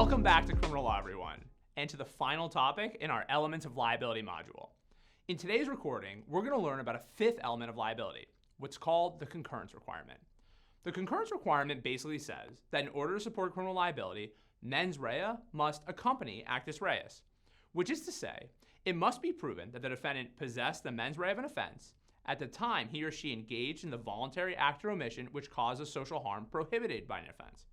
Welcome back to Criminal Law, everyone, and to the final topic in our Elements of Liability module. In today's recording, we're going to learn about a fifth element of liability, what's called the concurrence requirement. The concurrence requirement basically says that in order to support criminal liability, mens rea must accompany actus reus, which is to say, it must be proven that the defendant possessed the mens rea of an offense at the time he or she engaged in the voluntary act or omission which causes social harm prohibited by an offense.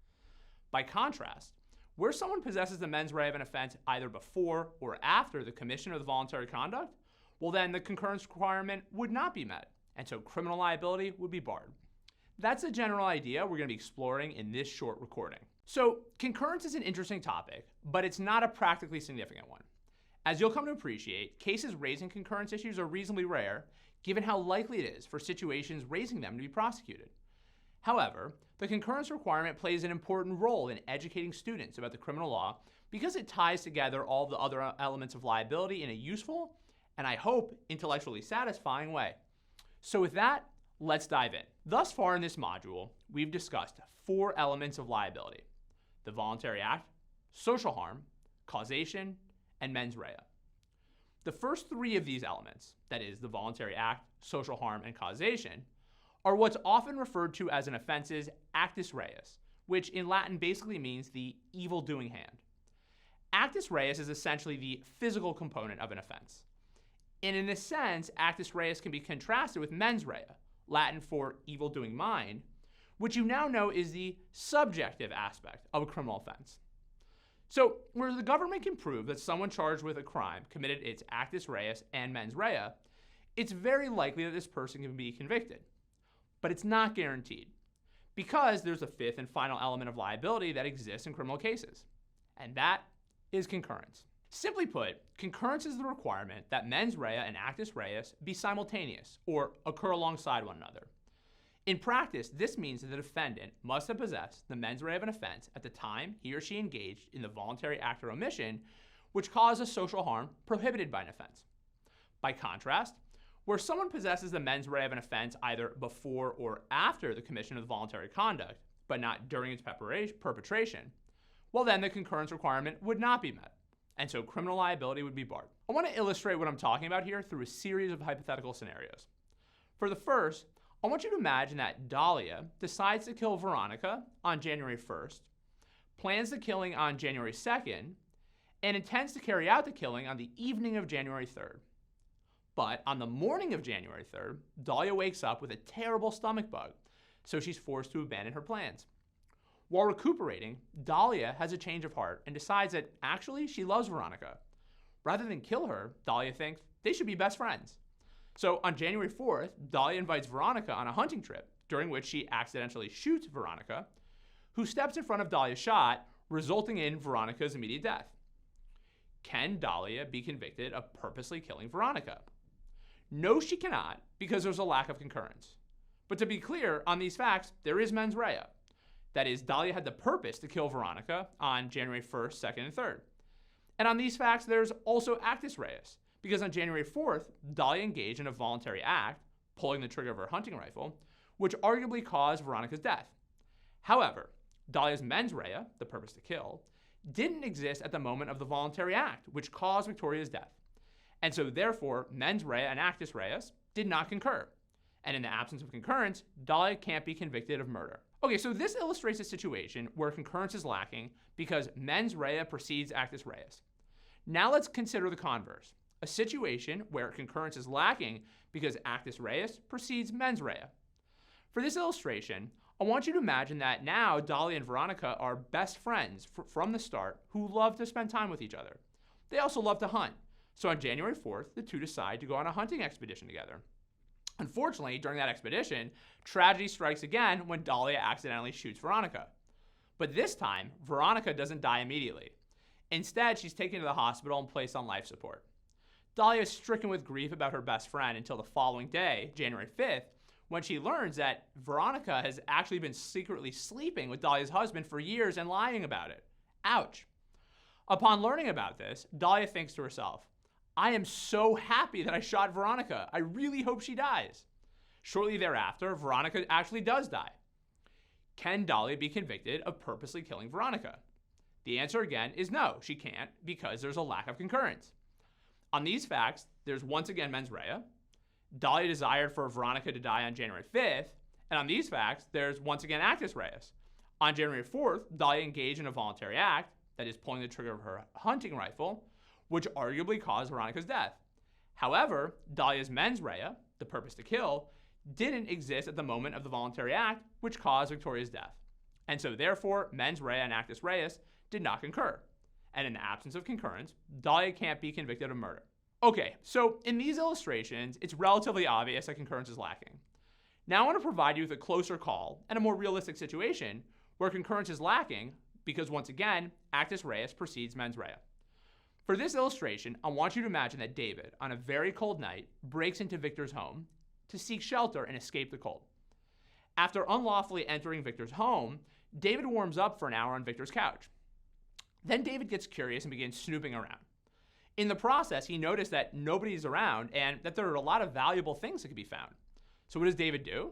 By contrast, where someone possesses the mens rea of an offense either before or after the commission of the voluntary conduct, well then the concurrence requirement would not be met, and so criminal liability would be barred. That's a general idea we're going to be exploring in this short recording. So concurrence is an interesting topic, but it's not a practically significant one. As you'll come to appreciate, cases raising concurrence issues are reasonably rare, given how likely it is for situations raising them to be prosecuted. However, the concurrence requirement plays an important role in educating students about the criminal law because it ties together all the other elements of liability in a useful, and I hope, intellectually satisfying way. So with that, let's dive in. Thus far in this module, we've discussed 4 elements of liability: the voluntary act, social harm, causation, and mens rea. The first 3 of these elements, that is the voluntary act, social harm, and causation, are what's often referred to as an offense's actus reus, which in Latin basically means the evil-doing hand. Actus reus is essentially the physical component of an offense. And in this sense, actus reus can be contrasted with mens rea, Latin for evil-doing mind, which you now know is the subjective aspect of a criminal offense. So, where the government can prove that someone charged with a crime committed its actus reus and mens rea, it's very likely that this person can be convicted. But it's not guaranteed, because there's a fifth and final element of liability that exists in criminal cases, and that is concurrence. Simply put, concurrence is the requirement that mens rea and actus reus be simultaneous or occur alongside one another. In practice, this means that the defendant must have possessed the mens rea of an offense at the time he or she engaged in the voluntary act or omission which causes social harm prohibited by an offense. By contrast, where someone possesses the mens rea of an offense either before or after the commission of the voluntary conduct, but not during its perpetration, well then the concurrence requirement would not be met, and so criminal liability would be barred. I want to illustrate what I'm talking about here through a series of hypothetical scenarios. For the first, I want you to imagine that Dahlia decides to kill Veronica on January 1st, plans the killing on January 2nd, and intends to carry out the killing on the evening of January 3rd. But on the morning of January 3rd, Dahlia wakes up with a terrible stomach bug, so she's forced to abandon her plans. While recuperating, Dahlia has a change of heart and decides that actually she loves Veronica. Rather than kill her, Dahlia thinks they should be best friends. So on January 4th, Dahlia invites Veronica on a hunting trip, during which she accidentally shoots Veronica, who steps in front of Dahlia's shot, resulting in Veronica's immediate death. Can Dahlia be convicted of purposely killing Veronica? No, she cannot, because there's a lack of concurrence. But to be clear, on these facts, there is mens rea. That is, Dahlia had the purpose to kill Veronica on January 1st, 2nd, and 3rd. And on these facts, there's also actus reus, because on January 4th, Dahlia engaged in a voluntary act, pulling the trigger of her hunting rifle, which arguably caused Veronica's death. However, Dahlia's mens rea, the purpose to kill, didn't exist at the moment of the voluntary act, which caused Victoria's death. And so therefore, mens rea and actus reus did not concur. And in the absence of concurrence, Dahlia can't be convicted of murder. Okay, so this illustrates a situation where concurrence is lacking because mens rea precedes actus reus. Now let's consider the converse, a situation where concurrence is lacking because actus reus precedes mens rea. For this illustration, I want you to imagine that now Dahlia and Veronica are best friends from the start who love to spend time with each other. They also love to hunt. So on January 4th, the two decide to go on a hunting expedition together. Unfortunately, during that expedition, tragedy strikes again when Dahlia accidentally shoots Veronica. But this time, Veronica doesn't die immediately. Instead, she's taken to the hospital and placed on life support. Dahlia is stricken with grief about her best friend until the following day, January 5th, when she learns that Veronica has actually been secretly sleeping with Dahlia's husband for years and lying about it. Ouch. Upon learning about this, Dahlia thinks to herself, I am so happy that I shot Veronica. I really hope she dies. Shortly thereafter, Veronica actually does die. Can Dahlia be convicted of purposely killing Veronica? The answer again is no, she can't, because there's a lack of concurrence. On these facts, there's once again mens rea. Dahlia desired for Veronica to die on January 5th, and on these facts, there's once again actus reus. On January 4th, Dahlia engaged in a voluntary act, that is pulling the trigger of her hunting rifle, which arguably caused Veronica's death. However, Dahlia's mens rea, the purpose to kill, didn't exist at the moment of the voluntary act, which caused Victoria's death. And so therefore, mens rea and actus reus did not concur. And in the absence of concurrence, Dahlia can't be convicted of murder. Okay, so in these illustrations, it's relatively obvious that concurrence is lacking. Now I want to provide you with a closer call and a more realistic situation where concurrence is lacking because once again, actus reus precedes mens rea. For this illustration, I want you to imagine that David, on a very cold night, breaks into Victor's home to seek shelter and escape the cold. After unlawfully entering Victor's home, David warms up for an hour on Victor's couch. Then David gets curious and begins snooping around. In the process, he noticed that nobody's around and that there are a lot of valuable things that could be found. So what does David do?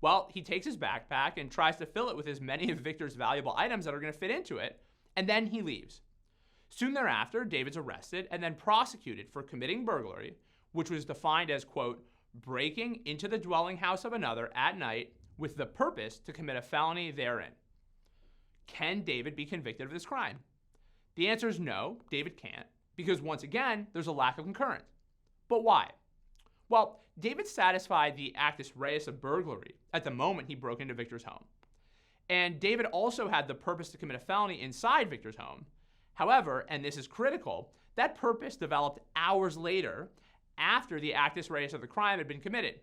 Well, he takes his backpack and tries to fill it with as many of Victor's valuable items that are going to fit into it, and then he leaves. Soon thereafter, David's arrested and then prosecuted for committing burglary, which was defined as, quote, breaking into the dwelling house of another at night with the purpose to commit a felony therein. Can David be convicted of this crime? The answer is no, David can't, because once again, there's a lack of concurrence. But why? Well, David satisfied the actus reus of burglary at the moment he broke into Victor's home. And David also had the purpose to commit a felony inside Victor's home. However, and this is critical, that purpose developed hours later after the actus reus of the crime had been committed.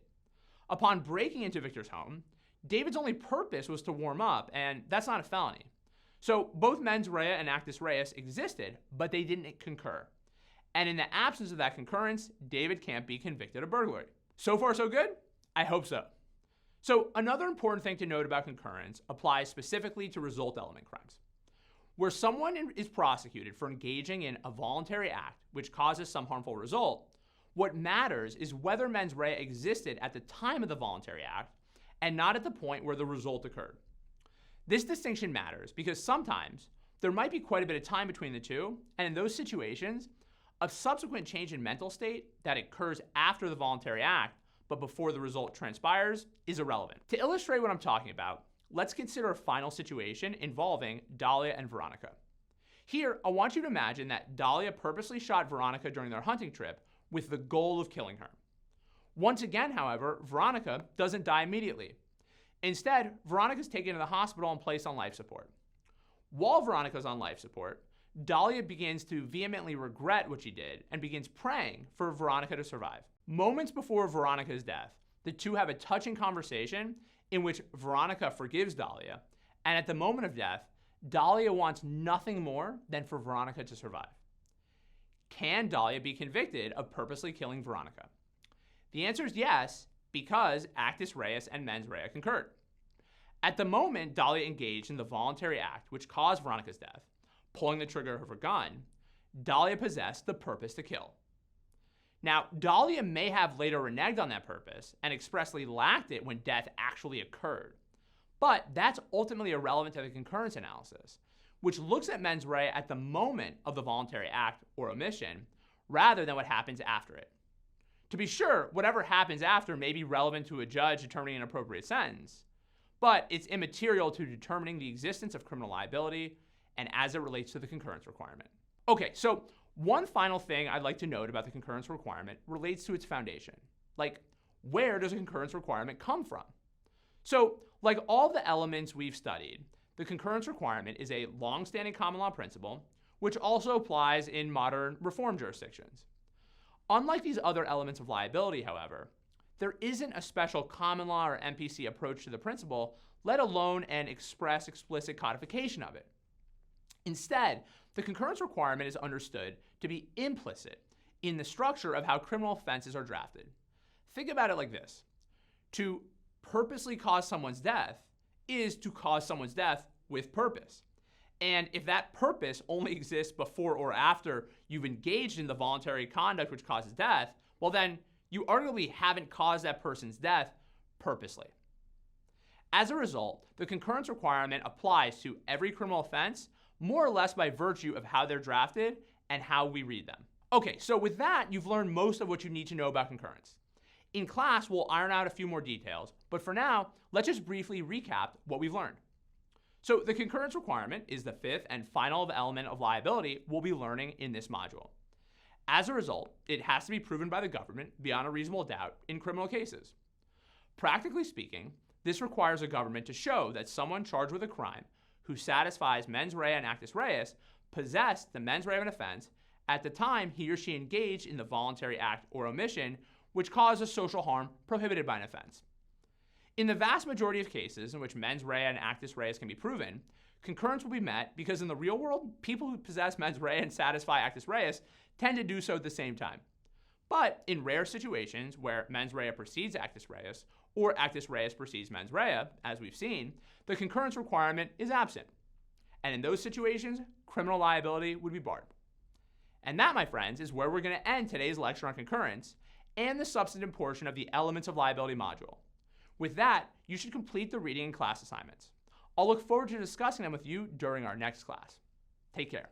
Upon breaking into Victor's home, David's only purpose was to warm up, and that's not a felony. So both mens rea and actus reus existed, but they didn't concur. And in the absence of that concurrence, David can't be convicted of burglary. So far, so good? I hope so. So another important thing to note about concurrence applies specifically to result element crimes. Where someone is prosecuted for engaging in a voluntary act which causes some harmful result, what matters is whether mens rea existed at the time of the voluntary act and not at the point where the result occurred. This distinction matters because sometimes there might be quite a bit of time between the two, and in those situations, a subsequent change in mental state that occurs after the voluntary act but before the result transpires is irrelevant. To illustrate what I'm talking about, let's consider a final situation involving Dahlia and Veronica. Here, I want you to imagine that Dahlia purposely shot Veronica during their hunting trip with the goal of killing her. Once again, however, Veronica doesn't die immediately. Instead, Veronica is taken to the hospital and placed on life support. While Veronica is on life support, Dahlia begins to vehemently regret what she did and begins praying for Veronica to survive. Moments before Veronica's death, the two have a touching conversation in which Veronica forgives Dahlia, and at the moment of death, Dahlia wants nothing more than for Veronica to survive. Can Dahlia be convicted of purposely killing Veronica? The answer is yes, because actus reus and mens rea concurred. At the moment Dahlia engaged in the voluntary act which caused Veronica's death, pulling the trigger of her gun, Dahlia possessed the purpose to kill. Now, Dahlia may have later reneged on that purpose and expressly lacked it when death actually occurred. But that's ultimately irrelevant to the concurrence analysis, which looks at mens rea at the moment of the voluntary act or omission, rather than what happens after it. To be sure, whatever happens after may be relevant to a judge determining an appropriate sentence, but it's immaterial to determining the existence of criminal liability and as it relates to the concurrence requirement. Okay, so one final thing I'd like to note about the concurrence requirement relates to its foundation. Like, where does a concurrence requirement come from? So, like all the elements we've studied, the concurrence requirement is a long-standing common law principle, which also applies in modern reform jurisdictions. Unlike these other elements of liability, however, there isn't a special common law or MPC approach to the principle, let alone an explicit codification of it. Instead, the concurrence requirement is understood to be implicit in the structure of how criminal offenses are drafted. Think about it like this. To purposely cause someone's death is to cause someone's death with purpose. And if that purpose only exists before or after you've engaged in the voluntary conduct which causes death, well then, you arguably haven't caused that person's death purposely. As a result, the concurrence requirement applies to every criminal offense, more or less by virtue of how they're drafted and how we read them. Okay, so with that, you've learned most of what you need to know about concurrence. In class, we'll iron out a few more details, but for now, let's just briefly recap what we've learned. So the concurrence requirement is the fifth and final element of liability we'll be learning in this module. As a result, it has to be proven by the government beyond a reasonable doubt in criminal cases. Practically speaking, this requires a government to show that someone charged with a crime who satisfies mens rea and actus reus possessed the mens rea of an offense at the time he or she engaged in the voluntary act or omission which caused a social harm prohibited by an offense. In the vast majority of cases in which mens rea and actus reus can be proven, concurrence will be met because in the real world, people who possess mens rea and satisfy actus reus tend to do so at the same time. But in rare situations where mens rea precedes actus reus or actus reus precedes mens rea, as we've seen, the concurrence requirement is absent. And in those situations, criminal liability would be barred. And that, my friends, is where we're going to end today's lecture on concurrence and the substantive portion of the elements of liability module. With that, you should complete the reading and class assignments. I'll look forward to discussing them with you during our next class. Take care.